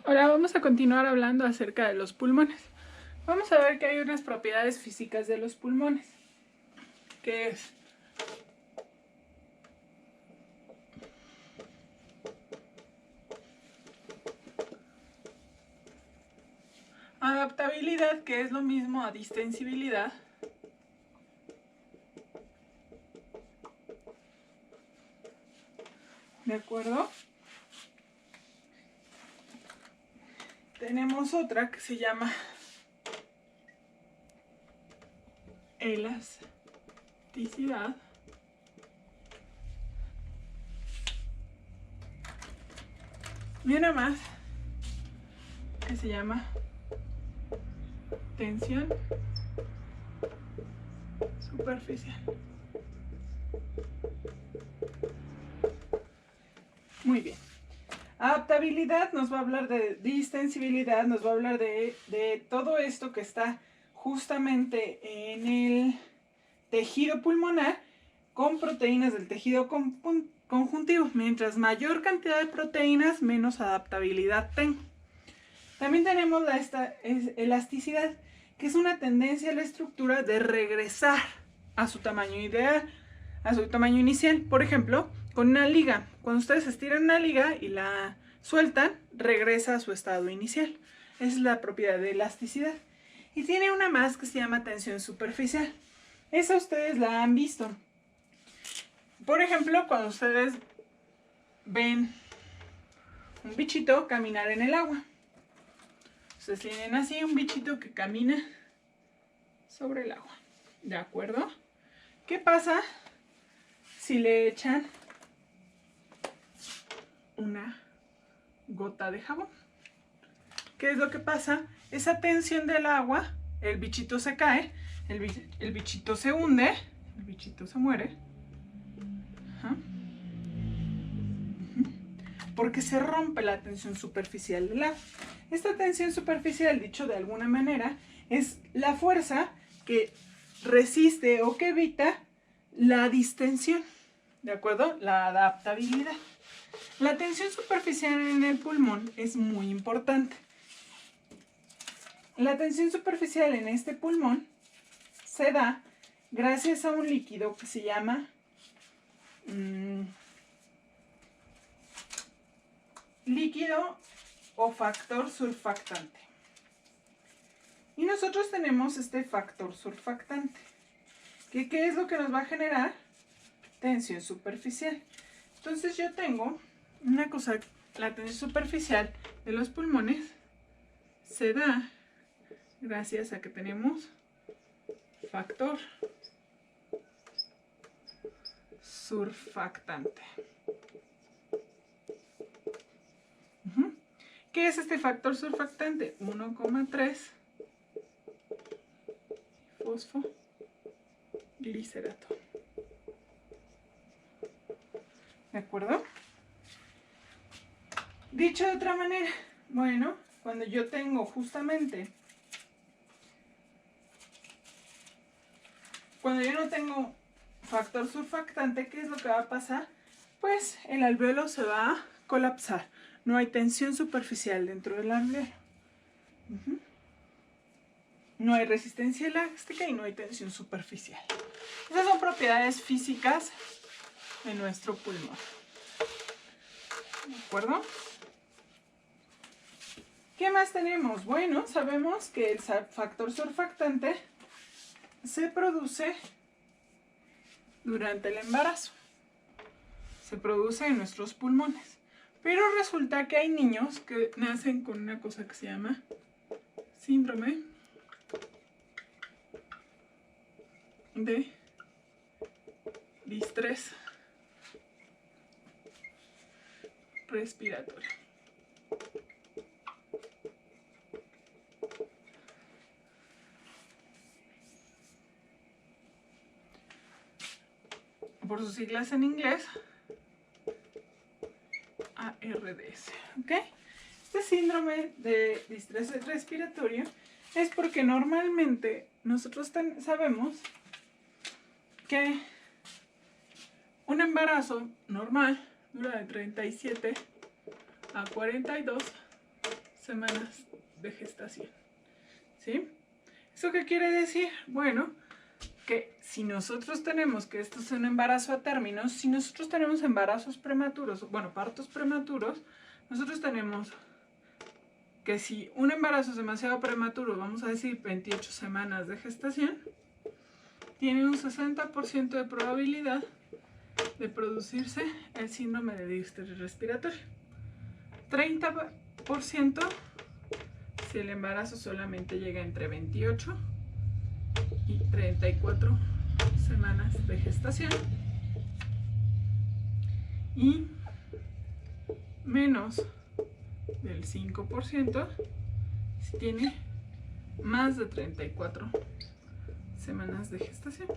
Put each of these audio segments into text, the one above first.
Ahora vamos a continuar hablando acerca de los pulmones. Vamos a ver que hay unas propiedades físicas de los pulmones, que es adaptabilidad, que es lo mismo a distensibilidad, ¿de acuerdo? Tenemos otra que se llama elasticidad. Y una más que se llama tensión superficial. Muy bien. Adaptabilidad nos va a hablar de distensibilidad, nos va a hablar de todo esto que está justamente en el tejido pulmonar con proteínas del tejido conjuntivo. Mientras mayor cantidad de proteínas, menos adaptabilidad tengo. También tenemos esta elasticidad, que es una tendencia a la estructura de regresar a su tamaño ideal, a su tamaño inicial. Por ejemplo, con una liga. Cuando ustedes estiran una liga y la sueltan, regresa a su estado inicial. Esa es la propiedad de elasticidad. Y tiene una más que se llama tensión superficial. Esa ustedes la han visto. Por ejemplo, cuando ustedes ven un bichito caminar en el agua. Ustedes tienen así un bichito que camina sobre el agua. ¿De acuerdo? ¿Qué pasa si le echan una gota de jabón? ¿Qué es lo que pasa? Esa tensión del agua, el bichito se cae, el bichito se hunde, el bichito se muere. Ajá. Porque se rompe la tensión superficial del agua. Esta tensión superficial, dicho de alguna manera, es la fuerza que resiste o que evita la distensión, ¿de acuerdo? La adaptabilidad. La tensión superficial en el pulmón es muy importante. La tensión superficial en este pulmón se da gracias a un líquido que se llama líquido o factor surfactante. Y nosotros tenemos este factor surfactante. ¿Qué es lo que nos va a generar? Tensión superficial. Entonces yo tengo una cosa, la tensión superficial de los pulmones se da gracias a que tenemos factor surfactante. ¿Qué es este factor surfactante? 1,3 fosfoglicerato. ¿De acuerdo? Dicho de otra manera, bueno, cuando yo tengo justamente, cuando yo no tengo factor surfactante, ¿qué es lo que va a pasar? Pues el alveolo se va a colapsar. No hay tensión superficial dentro del alveolo. No hay resistencia elástica y no hay tensión superficial. Esas son propiedades físicas de nuestro pulmón. ¿De acuerdo? ¿Qué más tenemos? Bueno, sabemos que el factor surfactante se produce durante el embarazo. Se produce en nuestros pulmones. Pero resulta que hay niños que nacen con una cosa que se llama síndrome de distrés respiratorio. Por sus siglas en inglés, ARDS. ¿Ok? Este síndrome de distrés respiratorio es porque normalmente nosotros sabemos que un embarazo normal dura de 37 a 42 semanas de gestación. ¿Sí? ¿Eso qué quiere decir? Bueno, que si nosotros tenemos que esto es un embarazo a términos, si nosotros tenemos embarazos prematuros, bueno, partos prematuros, nosotros tenemos que si un embarazo es demasiado prematuro, vamos a decir 28 semanas de gestación, tiene un 60% de probabilidad de producirse el síndrome de distrés respiratorio. 30% si el embarazo solamente llega entre 28 y 34 semanas de gestación. Y menos del 5% si tiene más de 34 semanas de gestación.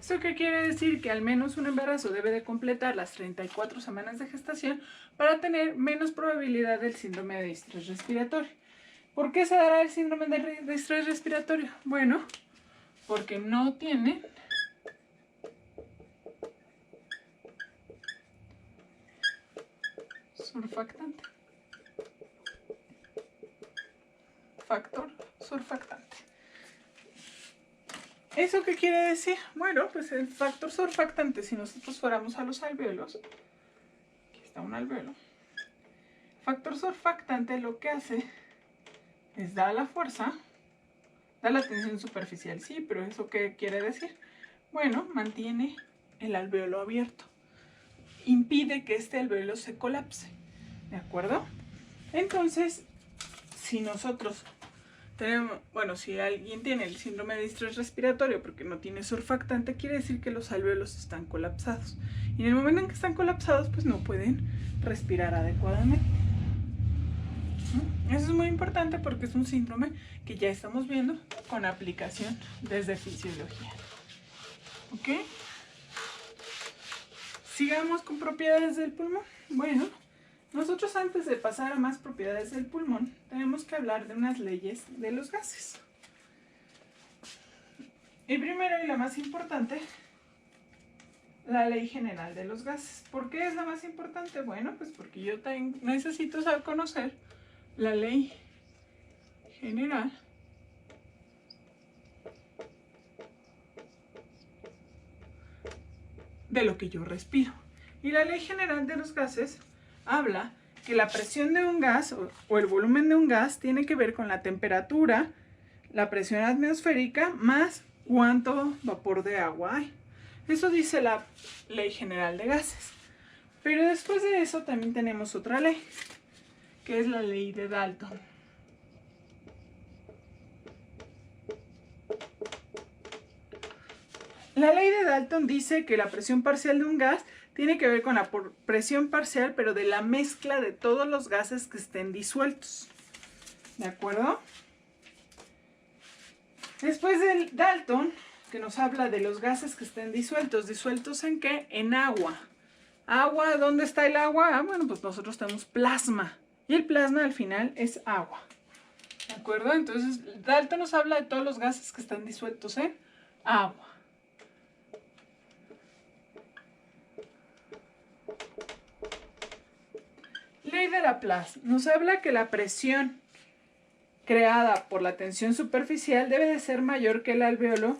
¿Esto qué quiere decir? Que al menos un embarazo debe de completar las 34 semanas de gestación para tener menos probabilidad del síndrome de distrés respiratorio. ¿Por qué se dará el síndrome de distrés respiratorio? Bueno, porque no tiene surfactante. Factor surfactante. ¿Eso qué quiere decir? Bueno, pues el factor surfactante, si nosotros fuéramos a los alvéolos, aquí está un alvéolo, factor surfactante lo que hace es dar la fuerza, da la tensión superficial, sí, pero ¿eso qué quiere decir? Bueno, mantiene el alvéolo abierto, impide que este alvéolo se colapse, ¿de acuerdo? Entonces, si nosotros tenemos, bueno, si alguien tiene el síndrome de distrés respiratorio porque no tiene surfactante, quiere decir que los alvéolos están colapsados. Y en el momento en que están colapsados, pues no pueden respirar adecuadamente. Eso es muy importante porque es un síndrome que ya estamos viendo con aplicación desde fisiología. ¿Ok? Sigamos con propiedades del pulmón. Bueno, nosotros antes de pasar a más propiedades del pulmón, tenemos que hablar de unas leyes de los gases. Y primero y la más importante, la ley general de los gases. ¿Por qué es la más importante? Bueno, pues porque yo necesito saber conocer la ley general de lo que yo respiro. Y la ley general de los gases habla que la presión de un gas o el volumen de un gas tiene que ver con la temperatura, la presión atmosférica, más cuánto vapor de agua hay. Eso dice la ley general de gases. Pero después de eso también tenemos otra ley, que es la ley de Dalton. La ley de Dalton dice que la presión parcial de un gas tiene que ver con la presión parcial, pero de la mezcla de todos los gases que estén disueltos. ¿De acuerdo? Después del Dalton, que nos habla de los gases que estén disueltos. ¿Disueltos en qué? En agua. ¿Agua? ¿Dónde está el agua? Bueno, pues nosotros tenemos plasma. Y el plasma al final es agua. ¿De acuerdo? Entonces, Dalton nos habla de todos los gases que están disueltos en agua. Ley de Laplace nos habla que la presión creada por la tensión superficial debe de ser mayor que el alvéolo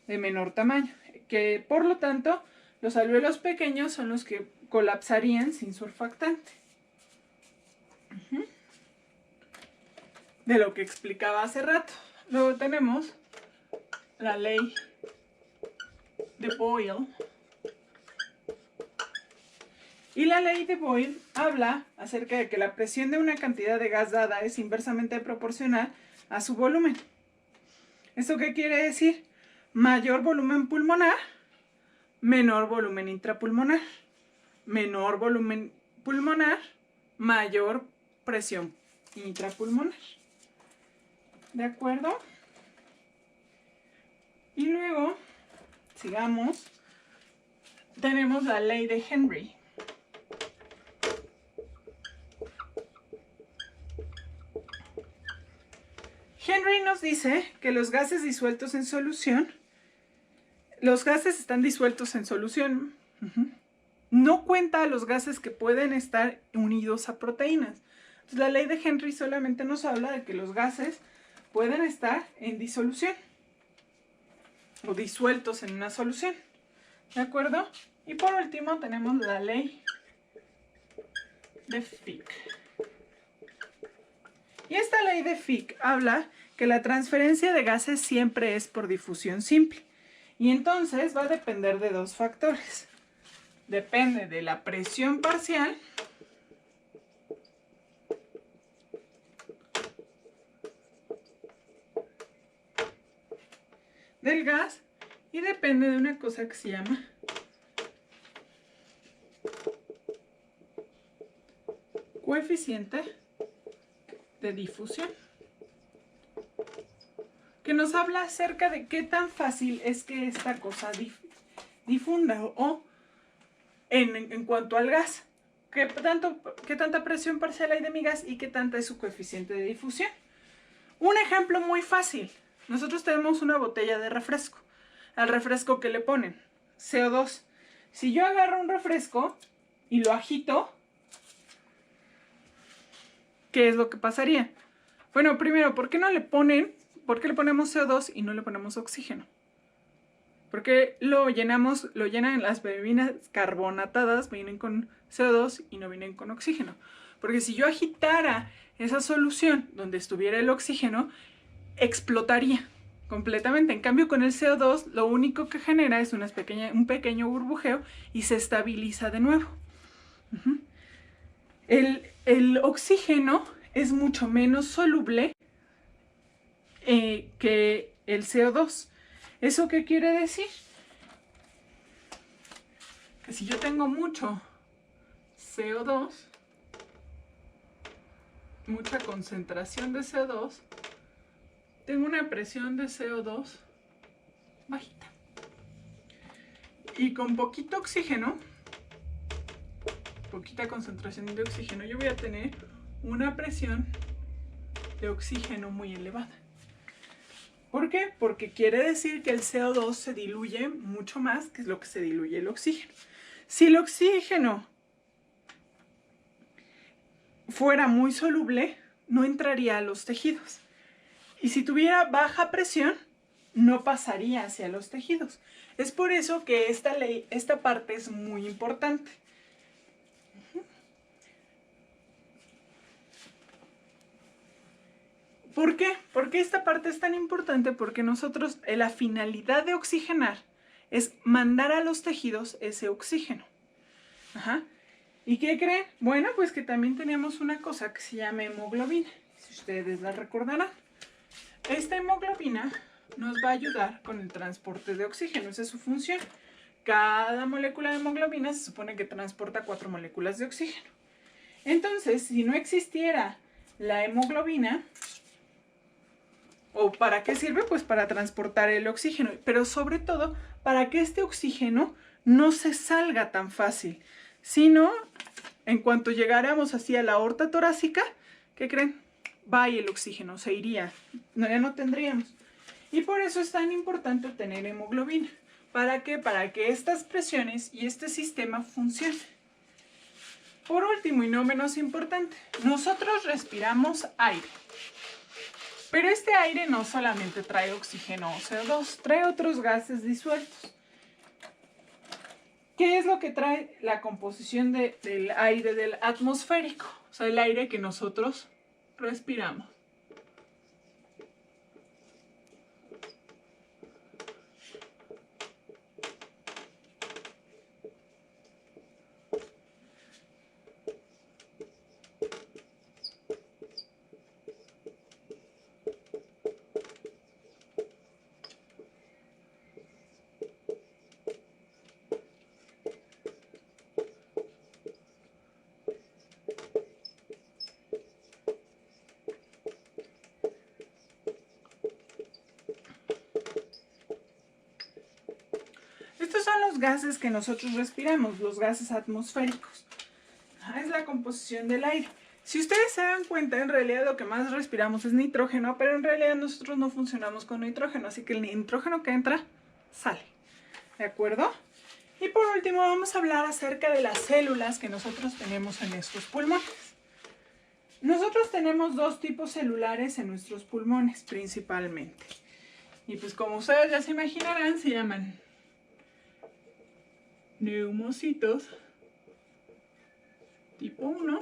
de menor tamaño, que por lo tanto los alvéolos pequeños son los que colapsarían sin surfactante. De lo que explicaba hace rato. Luego tenemos la ley de Boyle. Y la ley de Boyle habla acerca de que la presión de una cantidad de gas dada es inversamente proporcional a su volumen. ¿Esto qué quiere decir? Mayor volumen pulmonar, menor volumen intrapulmonar. Menor volumen pulmonar, mayor presión intrapulmonar. ¿De acuerdo? Y luego, sigamos, tenemos la ley de Henry. Henry nos dice que los gases disueltos en solución, los gases están disueltos en solución, no cuenta a los gases que pueden estar unidos a proteínas. Entonces, la ley de Henry solamente nos habla de que los gases pueden estar en disolución o disueltos en una solución, ¿de acuerdo? Y por último tenemos la ley de Fick. Y esta ley de Fick habla que la transferencia de gases siempre es por difusión simple. Y entonces va a depender de dos factores. Depende de la presión parcial del gas y depende de una cosa que se llama coeficiente de difusión, que nos habla acerca de qué tan fácil es que esta cosa difunda o en cuanto al gas, qué tanta presión parcial hay de mi gas y qué tanta es su coeficiente de difusión. Un ejemplo muy fácil. Nosotros tenemos una botella de refresco. Al refresco, ¿qué le ponen? CO2. Si yo agarro un refresco y lo agito, ¿qué es lo que pasaría? Bueno, primero, ¿por qué le ponemos CO2 y no le ponemos oxígeno? Porque lo llenan las bebidas carbonatadas, vienen con CO2 y no vienen con oxígeno. Porque si yo agitara esa solución donde estuviera el oxígeno, explotaría completamente. En cambio, con el CO2 lo único que genera es un pequeño burbujeo y se estabiliza de nuevo. El oxígeno es mucho menos soluble que el CO2. ¿Eso qué quiere decir? Que si yo tengo mucho CO2, mucha concentración de CO2, tengo una presión de CO2 bajita. Y con poquito oxígeno, poquita concentración de oxígeno, yo voy a tener una presión de oxígeno muy elevada. ¿Por qué? Porque quiere decir que el CO2 se diluye mucho más que es lo que se diluye el oxígeno. Si el oxígeno fuera muy soluble, no entraría a los tejidos. Y si tuviera baja presión, no pasaría hacia los tejidos. Es por eso que esta parte es muy importante. ¿Por qué? Porque esta parte es tan importante porque nosotros, la finalidad de oxigenar es mandar a los tejidos ese oxígeno. Ajá. ¿Y qué creen? Bueno, pues que también tenemos una cosa que se llama hemoglobina, si ustedes la recordarán. Esta hemoglobina nos va a ayudar con el transporte de oxígeno, esa es su función. Cada molécula de hemoglobina se supone que transporta 4 moléculas de oxígeno. Entonces, si no existiera la hemoglobina, ¿o para qué sirve? Pues para transportar el oxígeno, pero sobre todo para que este oxígeno no se salga tan fácil, sino en cuanto llegáramos así a la aorta torácica, ¿qué creen? Va y el oxígeno se iría, ya no tendríamos. Y por eso es tan importante tener hemoglobina. ¿Para qué? Para que estas presiones y este sistema funcionen. Por último y no menos importante, nosotros respiramos aire. Pero este aire no solamente trae oxígeno o CO2, trae otros gases disueltos. ¿Qué es lo que trae la composición del aire del atmosférico? O sea, el aire que nosotros respiramos. Estos son los gases que nosotros respiramos, los gases atmosféricos. Es la composición del aire. Si ustedes se dan cuenta, en realidad lo que más respiramos es nitrógeno, pero en realidad nosotros no funcionamos con nitrógeno, así que el nitrógeno que entra, sale. ¿De acuerdo? Y por último vamos a hablar acerca de las células que nosotros tenemos en estos pulmones. Nosotros tenemos dos tipos celulares en nuestros pulmones principalmente. Y pues como ustedes ya se imaginarán, se llaman neumocitos tipo 1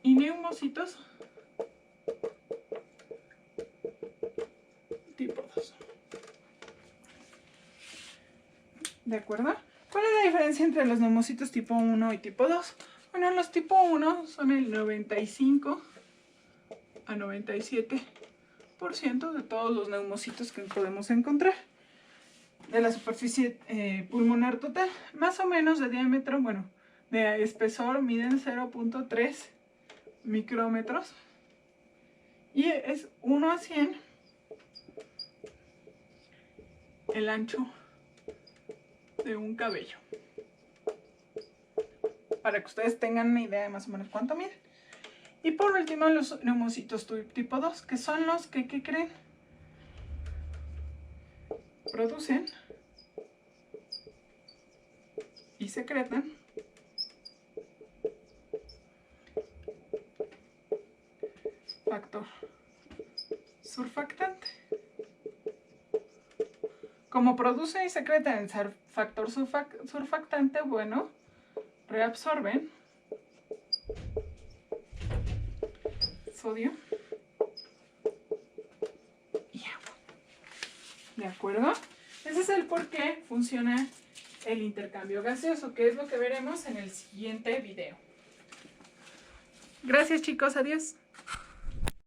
y neumocitos tipo 2. ¿De acuerdo? ¿Cuál es la diferencia entre los neumocitos tipo 1 y tipo 2? Bueno, los tipo 1 son el 95 a 97% de todos los neumocitos que podemos encontrar de la superficie pulmonar total. Más o menos de diámetro, bueno, de espesor miden 0.3 micrómetros y es 1 a 100 el ancho de un cabello, para que ustedes tengan una idea de más o menos cuánto miden. Y por último, los neumocitos tipo 2, que son los que, ¿qué creen? Producen y secretan factor surfactante. Como produce y secreta el factor surfactante, bueno, reabsorben sodio y agua. ¿De acuerdo? Ese es el por qué funciona el intercambio gaseoso, que es lo que veremos en el siguiente video. Gracias, chicos. Adiós.